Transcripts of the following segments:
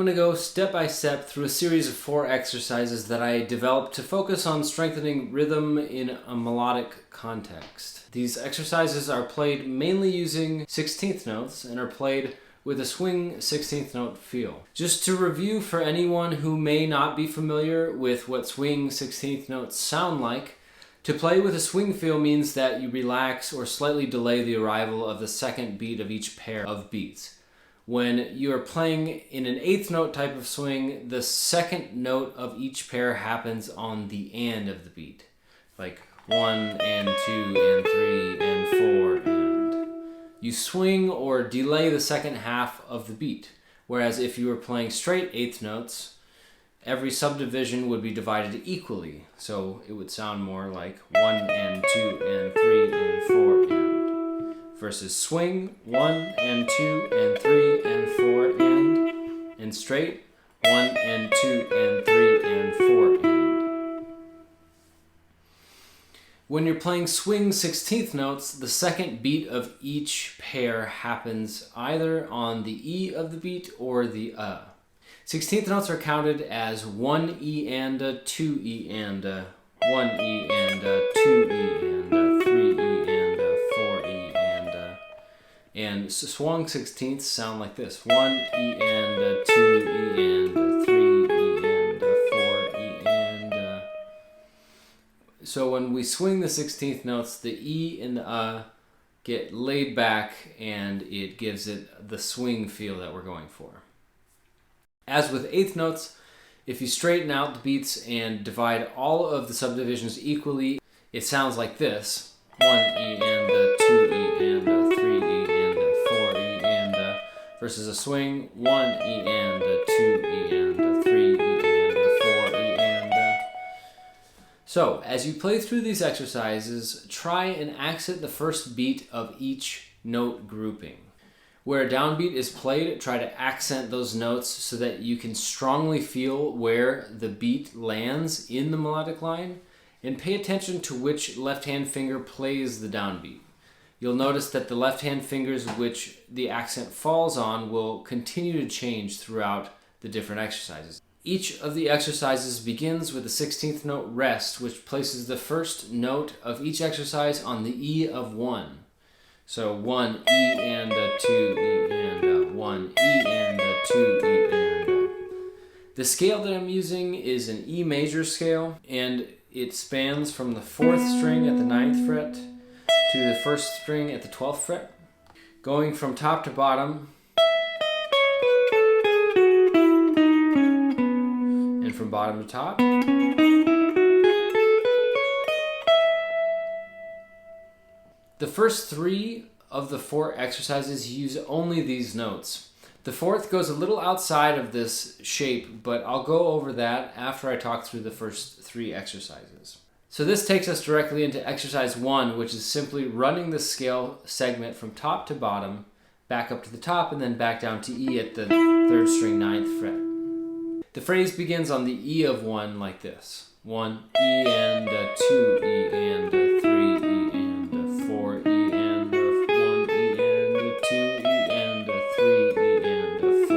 going to go step by step through a series of 4 exercises that I developed to focus on strengthening rhythm in a melodic context. These exercises are played mainly using 16th notes and are played with a swing 16th note feel. Just to review for anyone who may not be familiar with what swing 16th notes sound like, to play with a swing feel means that you relax or slightly delay the arrival of the second beat of each pair of beats. When you are playing in an 8th note type of swing, the second note of each pair happens on the and of the beat. Like 1 and 2 and 3 and 4 and. You swing or delay the second half of the beat, whereas if you were playing straight 8th notes, every subdivision would be divided equally, so it would sound more like 1 and 2 and 3 and 4 and, versus swing 1 and 2 and 3 and 4 and straight 1 and 2 and 3 and 4 and. When you're playing swing 16th notes, the second beat of each pair happens either on the E of the beat or the 16th notes are counted as 1 E and a, 2 E and a, 1 E and a, 2 E and a, 3 E and a, 4 E and a. And swung 16ths sound like this: 1 E and a, 2 E and a, 3 E and a, 4 E and a. So when we swing the 16th notes, the E and the get laid back and it gives it the swing feel that we're going for. As with 8th notes, if you straighten out the beats and divide all of the subdivisions equally, it sounds like this: 1 E and a, 2 E and a, 3 E and a, 4 E and a, versus a swing 1 E and a, 2 E and a, 3 E and a, 4 E and a. So, as you play through these exercises, try and accent the first beat of each note grouping. Where a downbeat is played, try to accent those notes so that you can strongly feel where the beat lands in the melodic line, and pay attention to which left-hand finger plays the downbeat. You'll notice that the left-hand fingers which the accent falls on will continue to change throughout the different exercises. Each of the exercises begins with a 16th note rest, which places the first note of each exercise on the E of 1. So 1 E and a, 2 E and a, 1 E and a, 2 E and a. The scale that I'm using is an E major scale, and it spans from the 4th string at the 9th fret to the 1st string at the 12th fret, going from top to bottom and from bottom to top. The first 3 of the 4 exercises use only these notes. The 4th goes a little outside of this shape, but I'll go over that after I talk through the first 3 exercises. So this takes us directly into exercise 1, which is simply running the scale segment from top to bottom, back up to the top, and then back down to E at the 3rd string 9th fret. The phrase begins on the E of 1 like this: 1 E and a, 2 E and a, 3 E and a, 4 E and a, 1 E and a, 2 E and a, 3 E and a, 4.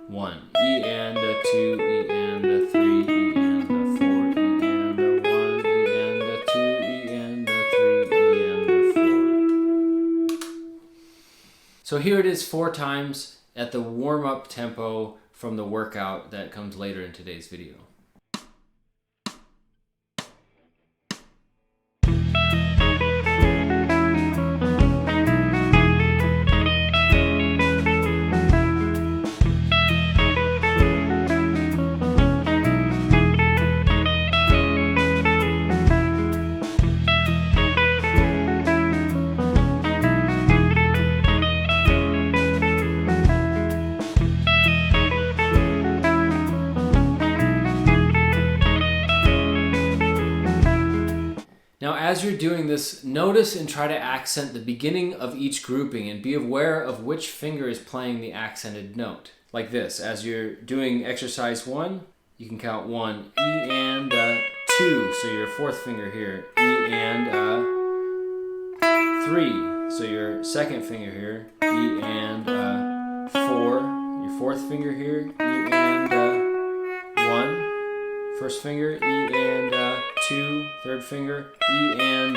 1 E and a, 2 E and a, 3 E and a, 4 E and a, 1 E and a, 2 E and a, 3 E and a, 4. So here it is 4 times at the warm-up tempo from the workout that comes later in today's video. Now, as you're doing this, notice and try to accent the beginning of each grouping and be aware of which finger is playing the accented note. Like this: as you're doing exercise 1, you can count 1, E and a, 2, so your 4th finger here, E and a, 3, so your 2nd finger here, E and a, 4, your your fourth finger here, E and 1. First finger, E and 2. Third finger, E and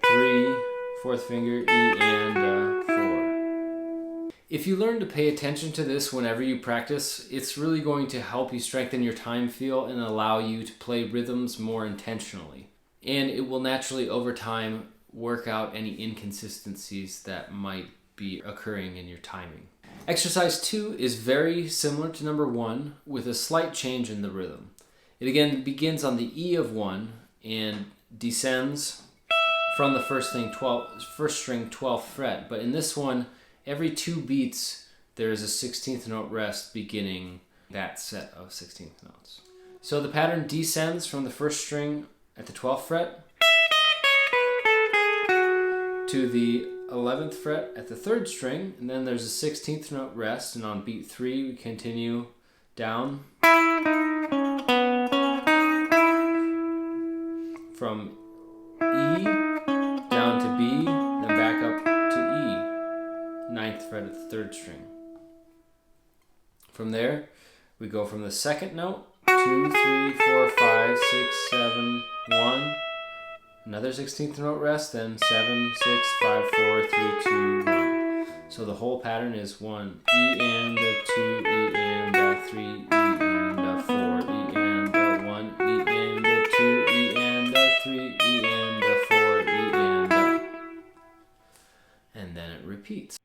3. Fourth finger, E and 4. If you learn to pay attention to this whenever you practice, it's really going to help you strengthen your time feel and allow you to play rhythms more intentionally. And it will naturally, over time, work out any inconsistencies that might be occurring in your timing. Exercise 2 is very similar to number 1 with a slight change in the rhythm. It again begins on the E of 1 and descends from the first string 12th fret, but in this one, every 2 beats there is a 16th note rest beginning that set of 16th notes. So the pattern descends from the first string at the 12th fret to the 11th fret at the 3rd string, and then there's a 16th note rest, and on beat 3 we continue down from E down to B, then back up to E, 9th fret at the 3rd string. From there, we go from the 2nd note, 2, 3, 4, 5, 6, 7, 1, another 16th note rest, then 7, 6, 5, 4, 3, 2, 1. So the whole pattern is 1, E and 2, E and 3, E and 4, E and 1, E and 2, E and 3, E and 4, E and then it repeats.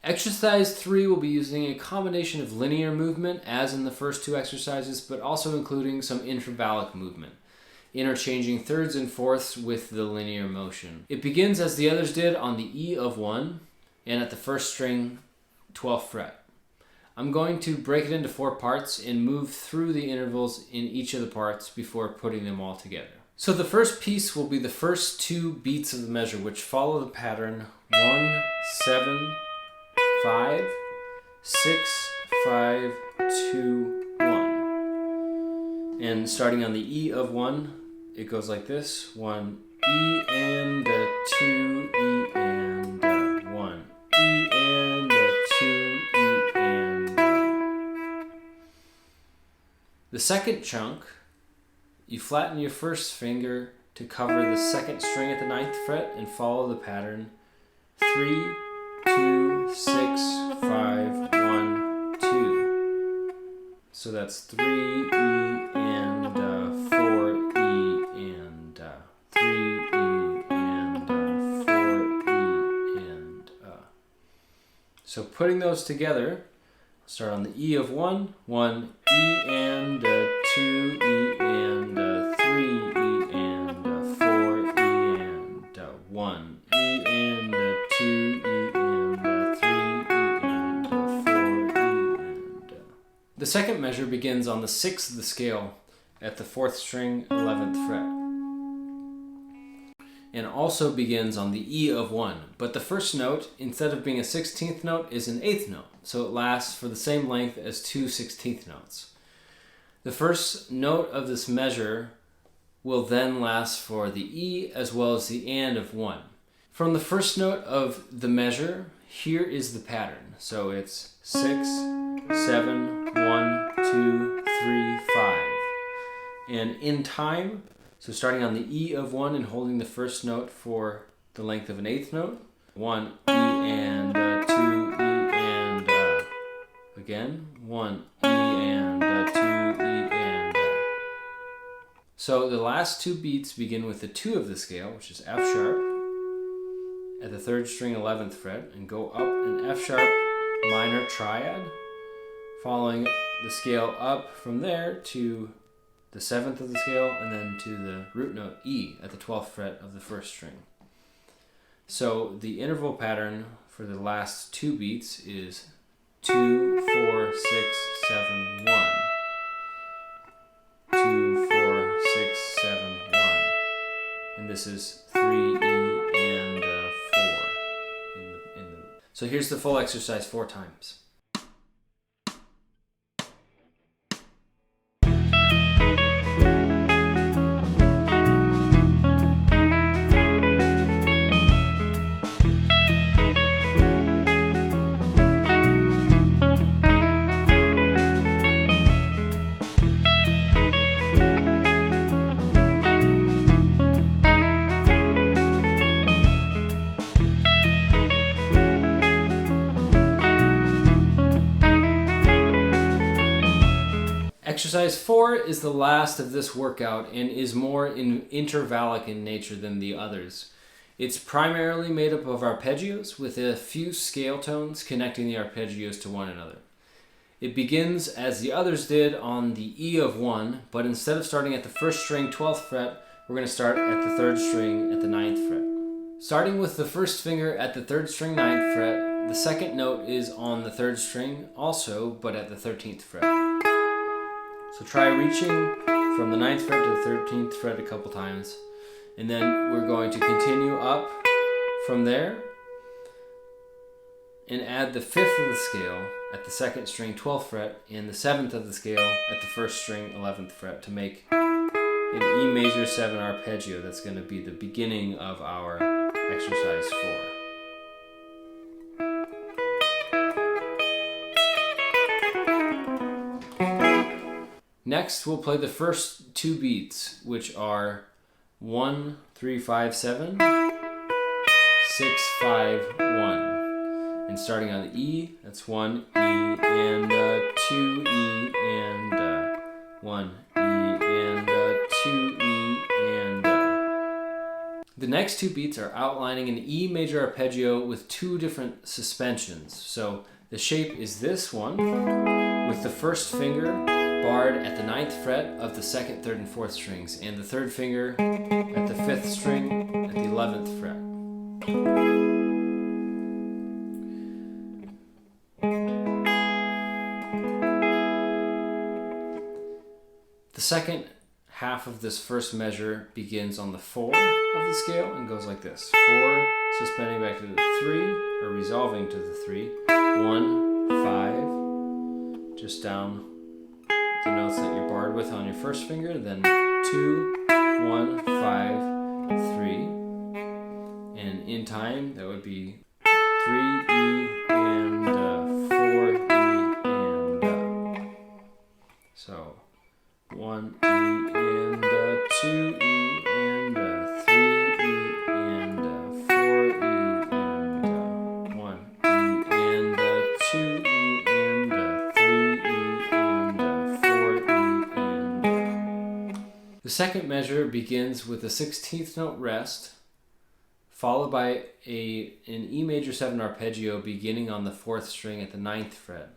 Exercise 3 will be using a combination of linear movement, as in the first 2 exercises, but also including some intervallic movement, interchanging thirds and fourths with the linear motion. It begins as the others did on the E of 1 and at the first string 12th fret. I'm going to break it into 4 parts and move through the intervals in each of the parts before putting them all together. So the first piece will be the first 2 beats of the measure, which follow the pattern 1, 7, 5, 6, 5, 2, 1. And starting on the E of 1, it goes like this. 1, E and 2, E and 1, E and 2, E and. The second chunk, you flatten your first finger to cover the 2nd string at the 9th fret and follow the pattern 3, 2, 6, 5, 1, 2. So that's 3 E and 4 E and 3 E and 4 E and. So putting those together, start on the E of 1, 1 E and 2 E and 3 E and 4 E and 1 E and 2 E. The second measure begins on the 6th of the scale at the 4th string, 11th fret. And also begins on the E of 1. But the first note, instead of being a 16th note, is an 8th note. So it lasts for the same length as 2 16th notes. The first note of this measure will then last for the E as well as the and of 1. From the first note of the measure, here is the pattern. So it's 6, 7, 1, 2, 3, 5. And in time, so starting on the E of 1 and holding the first note for the length of an 8th note. 1 E and 2 E and again. 1 E and 2 E and. So the last 2 beats begin with the 2 of the scale, which is F sharp, at the 3rd string 11th fret, and go up an F sharp minor triad, following the scale up from there to the 7th of the scale, and then to the root note E at the 12th fret of the 1st string. So the interval pattern for the last 2 beats is 2, 4, 6, 7, 1. 2, 4, 6, 7, 1. And this is 3, E, and 4. So here's the full exercise 4 times. Exercise 4 is the last of this workout and is more intervallic in nature than the others. It's primarily made up of arpeggios with a few scale tones connecting the arpeggios to one another. It begins as the others did on the E of 1, but instead of starting at the 1st string 12th fret, we're going to start at the 3rd string at the 9th fret. Starting with the 1st finger at the 3rd string 9th fret, the 2nd note is on the 3rd string also, but at the 13th fret. So try reaching from the 9th fret to the 13th fret a couple times. And then we're going to continue up from there and add the 5th of the scale at the 2nd string 12th fret and the 7th of the scale at the 1st string 11th fret to make an E major 7 arpeggio. That's going to be the beginning of our exercise 4. Next, we'll play the first 2 beats, which are 1, 3, 5, 7, 6, 5, 1. And starting on the E, that's 1, E, and 2, E, and 1, E, and 2, E, and The next 2 beats are outlining an E major arpeggio with 2 different suspensions. So the shape is this one, with the 1st finger barred at the 9th fret of the 2nd, 3rd, and 4th strings, and the 3rd finger at the 5th string at the 11th fret. The second half of this first measure begins on the 4 of the scale and goes like this. 4, suspending back to the 3, or resolving to the 3. 1, 5, just down the notes that you're barred with on your 1st finger, then 2, 1, 5, 3, and in time that would be 3, E, and 4, E, and so 1, E, and 2, E, and 3, E, and 4, E, and 1, E, and 2, E, and 3, E, and 4, E, and The second measure begins with a 16th note rest, followed by an E major 7 arpeggio beginning on the 4th string at the 9th fret.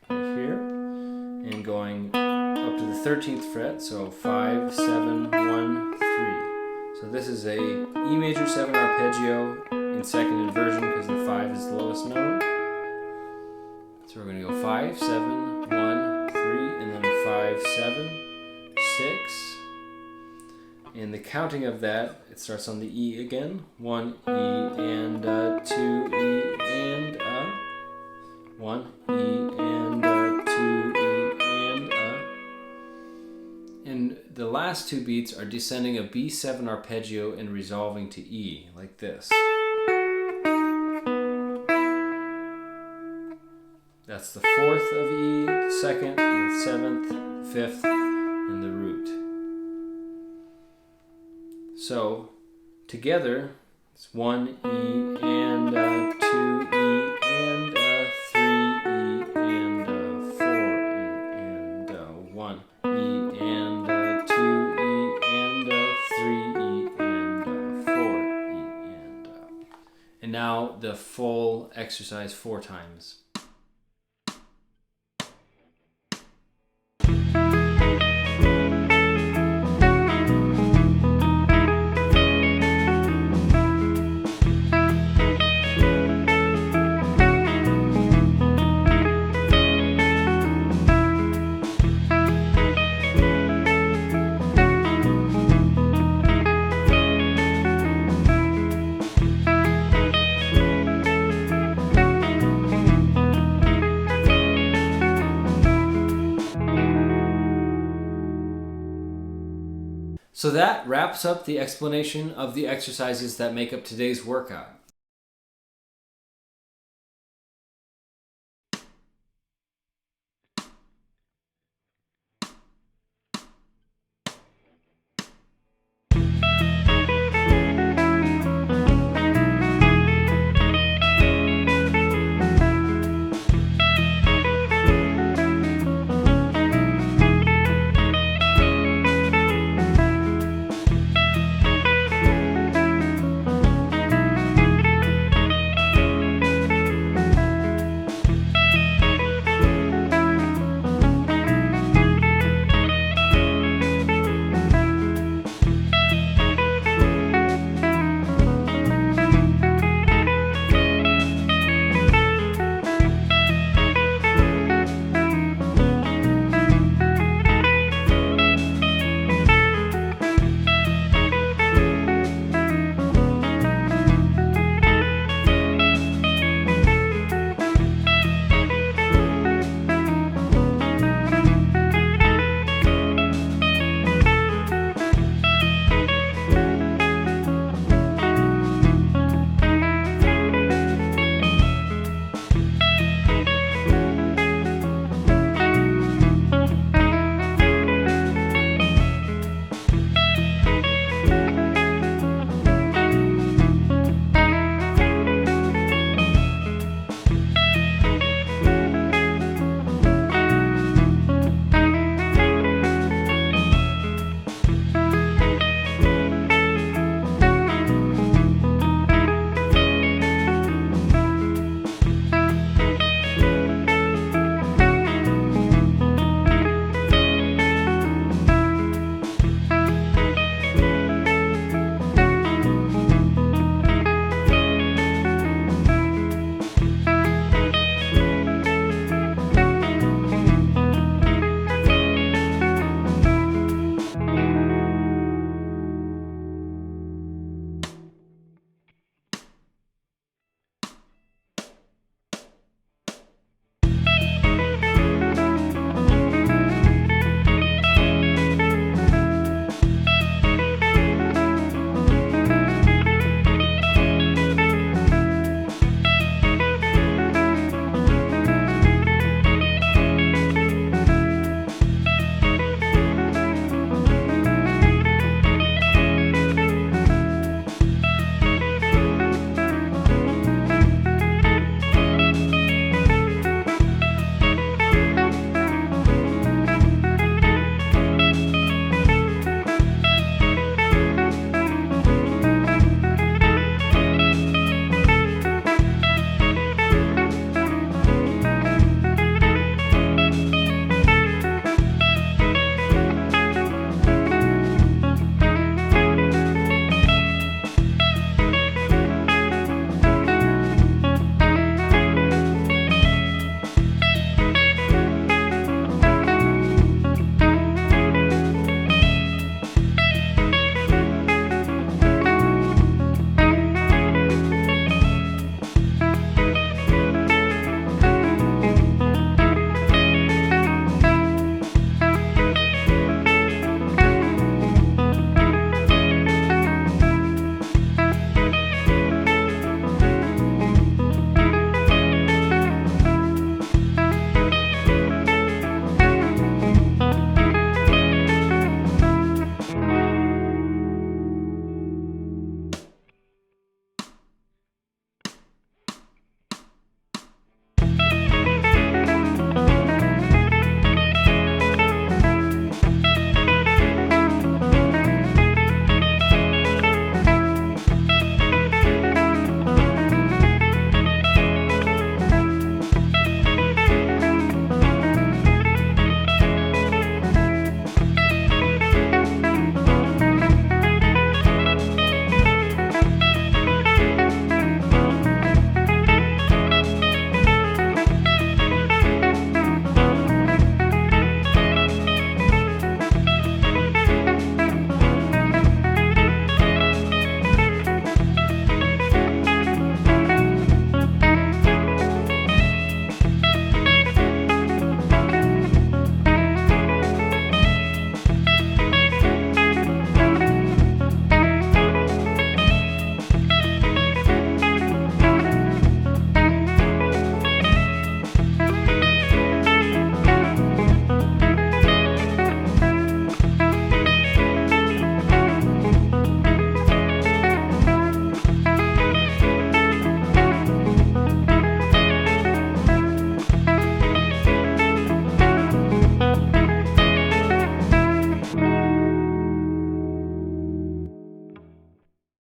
Right here, and going up to the 13th fret, so 5, 7, 1, 3. So this is a E major 7 arpeggio in 2nd inversion because the 5 is the lowest note. So we're going to go 5, 7, 1, 3, and then 5, 7, 6. And the counting of that, it starts on the E again. 1, E, and 2, E, and 1, E, and 2, E, and And the last 2 beats are descending a B7 arpeggio and resolving to E, like this. That's the 4th of E, the 2nd, the 7th, the 5th, and the root. So, together, it's 1 E, and 2 E, and 3 E, and 4 E, and 1 E, and 2 E, and 3 E, and 4 E, and now the full exercise 4 times. So that wraps up the explanation of the exercises that make up today's workout.